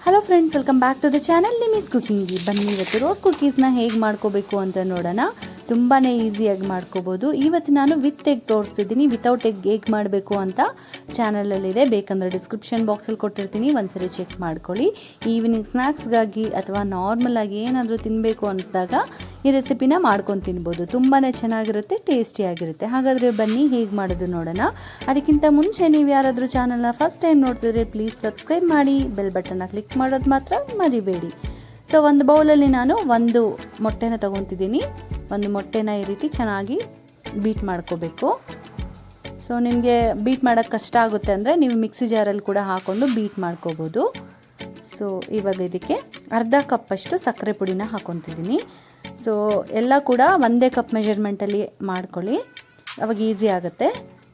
Hello friends, welcome back to the channel Nimi's cooking. ಬನ್ನಿ ಇವತ್ತು rose ಕುಕೀಸ್ನ ಹೇಗೆ ಮಾಡ್ಕೋಬೇಕು ಅಂತ ನೋಡೋಣ. ತುಂಬಾ ಈಸಿಯಾಗಿ ಮಾಡ್ಕೋಬೋದು. ಇವತ್ತು ನಾನು ವಿತ್ ಎಗ್ ತೋರಿಸ್ತಿದ್ದೀನಿ. ವಿತೌಟ್ ಎಗ್ ಹೇಗೆ ಮಾಡಬೇಕು ಅಂತ ಚಾನಲಲ್ಲಿದೆ, ಬೇಕಂದರೆ ಡಿಸ್ಕ್ರಿಪ್ಷನ್ ಬಾಕ್ಸಲ್ಲಿ ಕೊಟ್ಟಿರ್ತೀನಿ, ಒಂದ್ಸರಿ ಚೆಕ್ ಮಾಡ್ಕೊಳ್ಳಿ. ಈವ್ನಿಂಗ್ ಸ್ನ್ಯಾಕ್ಸ್ಗಾಗಿ ಅಥವಾ ನಾರ್ಮಲ್ ಆಗಿ ಏನಾದರೂ ತಿನ್ನಬೇಕು ಅನಿಸಿದಾಗ ಈ ರೆಸಿಪಿನ ಮಾಡ್ಕೊಂಡು ತಿನ್ಬೋದು. ತುಂಬಾ ಚೆನ್ನಾಗಿರುತ್ತೆ, ಟೇಸ್ಟಿಯಾಗಿರುತ್ತೆ. ಹಾಗಾದರೆ ಬನ್ನಿ ಹೇಗೆ ಮಾಡೋದು ನೋಡೋಣ. ಅದಕ್ಕಿಂತ ಮುಂಚೆ ನೀವು ಯಾರಾದರೂ ಚಾನಲ್ನ ಫಸ್ಟ್ ಟೈಮ್ ನೋಡ್ತಿದ್ರೆ ಪ್ಲೀಸ್ ಸಬ್ಸ್ಕ್ರೈಬ್ ಮಾಡಿ, ಬೆಲ್ ಬಟನ್ನ ಕ್ಲಿಕ್ ಮಾಡೋದು ಮಾತ್ರ ಮರಿಬೇಡಿ. ಸೊ ಒಂದು ಬೌಲಲ್ಲಿ ನಾನು ಒಂದು ಮೊಟ್ಟೆನ ತೊಗೊತಿದ್ದೀನಿ. ಒಂದು ಮೊಟ್ಟೆನ ಈ ರೀತಿ ಚೆನ್ನಾಗಿ ಬೀಟ್ ಮಾಡ್ಕೋಬೇಕು. ಸೊ ನಿಮಗೆ ಬೀಟ್ ಮಾಡೋಕ್ಕೆ ಕಷ್ಟ ಆಗುತ್ತೆ ಅಂದರೆ ನೀವು ಮಿಕ್ಸಿ ಜಾರಲ್ಲಿ ಕೂಡ ಹಾಕ್ಕೊಂಡು ಬೀಟ್ ಮಾಡ್ಕೋಬೋದು. ಸೊ ಇವಾಗ ಇದಕ್ಕೆ ಅರ್ಧ ಕಪ್ಪಷ್ಟು ಸಕ್ಕರೆ ಪುಡಿನ ಹಾಕ್ಕೊತಿದ್ದೀನಿ. ಸೊ ಎಲ್ಲ ಕೂಡ ಒಂದೇ ಕಪ್ ಮೆಜರ್ಮೆಂಟಲ್ಲಿ ಮಾಡ್ಕೊಳ್ಳಿ, ಅವಾಗ ಈಸಿ ಆಗುತ್ತೆ.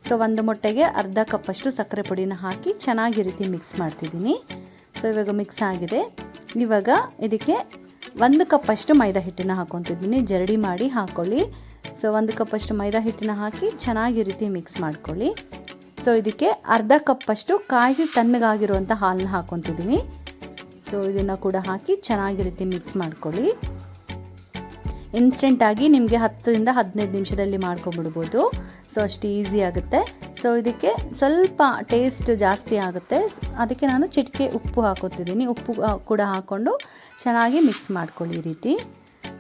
ಸೊ ಒಂದು ಮೊಟ್ಟೆಗೆ ಅರ್ಧ ಕಪ್ಪಷ್ಟು ಸಕ್ಕರೆ ಪುಡಿನ ಹಾಕಿ ಚೆನ್ನಾಗಿ ರೀತಿ ಮಿಕ್ಸ್ ಮಾಡ್ತಿದ್ದೀನಿ. ಸೊ ಇವಾಗ ಮಿಕ್ಸ್ ಆಗಿದೆ. ಇವಾಗ ಇದಕ್ಕೆ ಒಂದು ಕಪ್ಪಷ್ಟು ಮೈದಾ ಹಿಟ್ಟನ್ನು ಹಾಕ್ಕೊತಿದ್ದೀನಿ. ಜರಡಿ ಮಾಡಿ ಹಾಕ್ಕೊಳ್ಳಿ. ಸೊ ಒಂದು ಕಪ್ಪಷ್ಟು ಮೈದಾ ಹಿಟ್ಟನ್ನ ಹಾಕಿ ಚೆನ್ನಾಗಿ ರೀತಿ ಮಿಕ್ಸ್ ಮಾಡ್ಕೊಳ್ಳಿ. ಸೊ ಇದಕ್ಕೆ ಅರ್ಧ ಕಪ್ಪಷ್ಟು ಕಾಯಿಸಿ ತಣ್ಣಗಾಗಿರುವಂಥ ಹಾಲನ್ನ ಹಾಕ್ಕೊತಿದ್ದೀನಿ. ಸೊ ಇದನ್ನು ಕೂಡ ಹಾಕಿ ಚೆನ್ನಾಗಿ ರೀತಿ ಮಿಕ್ಸ್ ಮಾಡ್ಕೊಳ್ಳಿ. ಇನ್ಸ್ಟೆಂಟಾಗಿ ನಿಮಗೆ 10ರಿಂದ 15 ನಿಮಿಷದಲ್ಲಿ ಮಾಡ್ಕೊಬಿಡ್ಬೋದು. ಸೊ ಅಷ್ಟು ಈಸಿ ಆಗುತ್ತೆ. ಸೊ ಇದಕ್ಕೆ ಸ್ವಲ್ಪ ಟೇಸ್ಟ್ ಜಾಸ್ತಿ ಆಗುತ್ತೆ, ಅದಕ್ಕೆ ನಾನು ಚಿಟಿಕೆ ಉಪ್ಪು ಹಾಕೋತಿದ್ದೀನಿ. ಉಪ್ಪು ಕೂಡ ಹಾಕ್ಕೊಂಡು ಚೆನ್ನಾಗಿ ಮಿಕ್ಸ್ ಮಾಡ್ಕೊಳ್ಳಿ ಈ ರೀತಿ.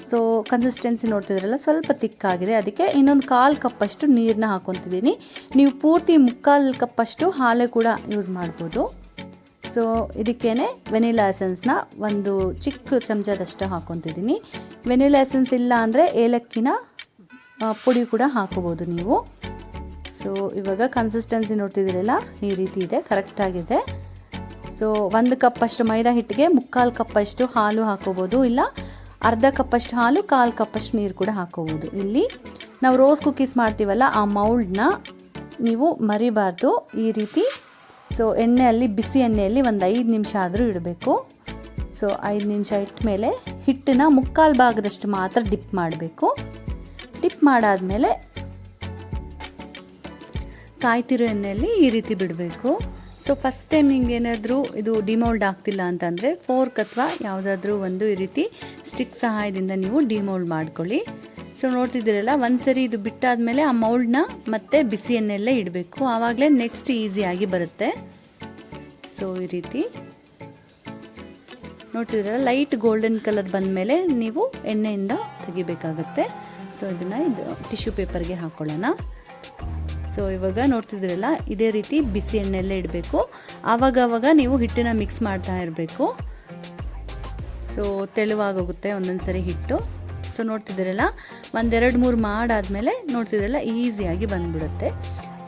ಸೊ ಕನ್ಸಿಸ್ಟೆನ್ಸಿ ನೋಡ್ತಿದ್ರಲ್ಲ, ಸ್ವಲ್ಪ ತಿಕ್ಕಾಗಿದೆ. ಅದಕ್ಕೆ ಇನ್ನೊಂದು 1/4 ಕಪ್ಪಷ್ಟು ನೀರನ್ನ ಹಾಕ್ಕೊತಿದ್ದೀನಿ. ನೀವು ಪೂರ್ತಿ 3/4 ಕಪ್ಪಷ್ಟು ಹಾಲು ಕೂಡ ಯೂಸ್ ಮಾಡ್ಬೋದು. ಸೊ ಇದಕ್ಕೇ ವೆನಿಲಾ ಎಸೆನ್ಸ್ನ ಒಂದು ಚಿಕ್ಕ ಚಮಚದಷ್ಟು ಹಾಕ್ಕೊತಿದ್ದೀನಿ. ವೆನಿಲಾ ಎಸೆನ್ಸ್ ಇಲ್ಲ ಅಂದರೆ ಏಲಕ್ಕಿನ ಪುಡಿ ಕೂಡ ಹಾಕೋಬೋದು ನೀವು. ಸೊ ಇವಾಗ ಕನ್ಸಿಸ್ಟೆನ್ಸಿ ನೋಡ್ತಿದ್ದೀರಲ್ಲ, ಈ ರೀತಿ ಇದೆ, ಕರೆಕ್ಟಾಗಿದೆ. ಸೊ 1 ಕಪ್ಪಷ್ಟು ಮೈದಾ ಹಿಟ್ಟಿಗೆ 3/4 ಕಪ್ಪಷ್ಟು ಹಾಲು ಹಾಕೋಬೋದು, ಇಲ್ಲ ಅರ್ಧ ಕಪ್ಪಷ್ಟು ಹಾಲು 1/4 ಕಪ್ಪಷ್ಟು ನೀರು ಕೂಡ ಹಾಕೋಬೋದು. ಇಲ್ಲಿ ನಾವು ರೋಸ್ ಕುಕ್ಕೀಸ್ ಮಾಡ್ತೀವಲ್ಲ, ಆ ಮೌಲ್ಡ್ನ ನೀವು ಮರಿಬಾರ್ದು. ಈ ರೀತಿ ಸೊ ಎಣ್ಣೆಯಲ್ಲಿ, ಬಿಸಿ ಎಣ್ಣೆಯಲ್ಲಿ ಒಂದು 5 ನಿಮಿಷ ಆದರೂ ಇಡಬೇಕು. ಸೊ 5 ನಿಮಿಷ ಇಟ್ಟ ಮೇಲೆ ಹಿಟ್ಟನ್ನ 3/4 ಭಾಗದಷ್ಟು ಮಾತ್ರ ಡಿಪ್ ಮಾಡಬೇಕು. ಡಿಪ್ ಮಾಡಾದಮೇಲೆ ಕಾಯ್ತಿರೋ ಎಣ್ಣೆಯಲ್ಲಿ ಈ ರೀತಿ ಬಿಡಬೇಕು. ಸೊ ಫಸ್ಟ್ ಟೈಮ್ ನಿಮ್ಗೆ ಏನಾದರೂ ಇದು ಡಿಮೋಲ್ಡ್ ಆಗ್ತಿಲ್ಲ ಅಂತಂದರೆ ಫೋರ್ಕ್ ಅಥವಾ ಯಾವುದಾದ್ರೂ ಒಂದು ಈ ರೀತಿ ಸ್ಟಿಕ್ ಸಹಾಯದಿಂದ ನೀವು ಡಿಮೋಲ್ಡ್ ಮಾಡ್ಕೊಳ್ಳಿ. ಸೊ ನೋಡ್ತಿದ್ದೀರಲ್ಲ, ಒಂದ್ಸರಿ ಇದು ಬಿಟ್ಟಾದಮೇಲೆ ಆ ಮೌಲ್ಡ್ನ ಮತ್ತೆ ಬಿಸಿ ಎಣ್ಣೆಯಲ್ಲೇ ಇಡಬೇಕು, ಆವಾಗಲೇ ನೆಕ್ಸ್ಟ್ ಈಸಿಯಾಗಿ ಬರುತ್ತೆ. ಸೊ ಈ ರೀತಿ ನೋಡ್ತಿದ್ದೀರಲ್ಲ, ಲೈಟ್ ಗೋಲ್ಡನ್ ಕಲರ್ ಬಂದಮೇಲೆ ನೀವು ಎಣ್ಣೆಯಿಂದ ತೆಗಿಬೇಕಾಗತ್ತೆ. ಸೊ ಇದನ್ನು ಟಿಶ್ಯೂ ಪೇಪರ್ಗೆ ಹಾಕ್ಕೊಳ್ಳೋಣ. ಸೊ ಇವಾಗ ನೋಡ್ತಿದ್ದೀರಲ್ಲ, ಇದೇ ರೀತಿ ಬಿಸಿ ಎಣ್ಣೆಯಲ್ಲೇ ಇಡಬೇಕು. ಆವಾಗವಾಗ ನೀವು ಹಿಟ್ಟನ್ನ ಮಿಕ್ಸ್ ಮಾಡ್ತಾ ಇರಬೇಕು. ಸೊ ತೆಳುವಾಗೋಗುತ್ತೆ ಒಂದೊಂದು ಸರಿ ಹಿಟ್ಟು. ಸೊ ನೋಡ್ತಿದ್ದೀರಲ್ಲ, 1-2-3 ಮಾಡಾದಮೇಲೆ ನೋಡ್ತಿದ್ದೀರಲ್ಲ, ಈಸಿಯಾಗಿ ಬಂದ್ಬಿಡುತ್ತೆ.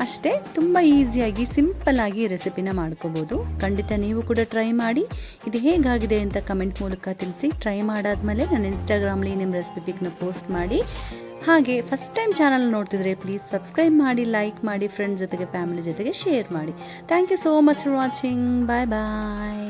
ಅಷ್ಟೇ, ತುಂಬ ಈಸಿಯಾಗಿ ಸಿಂಪಲ್ಲಾಗಿ ರೆಸಿಪಿನ ಮಾಡ್ಕೋಬೋದು. ಖಂಡಿತ ನೀವು ಕೂಡ ಟ್ರೈ ಮಾಡಿ. ಇದು ಹೇಗಾಗಿದೆ ಅಂತ ಕಮೆಂಟ್ ಮೂಲಕ ತಿಳಿಸಿ. ಟ್ರೈ ಮಾಡಾದಮೇಲೆ ನನ್ನ ಇನ್ಸ್ಟಾಗ್ರಾಮ್ಲಿ ನಿಮ್ಮ ರೆಸಿಪಿನ ಪೋಸ್ಟ್ ಮಾಡಿ. ಹಾಗೆ ಫಸ್ಟ್ ಟೈಮ್ ಚಾನಲ್ ನೋಡ್ತಿದ್ರೆ ಪ್ಲೀಸ್ ಸಬ್ಸ್ಕ್ರೈಬ್ ಮಾಡಿ, ಲೈಕ್ ಮಾಡಿ, ಫ್ರೆಂಡ್ಸ್ ಜೊತೆಗೆ ಫ್ಯಾಮಿಲಿ ಜೊತೆಗೆ ಶೇರ್ ಮಾಡಿ. Thank you so much for watching. Bye bye.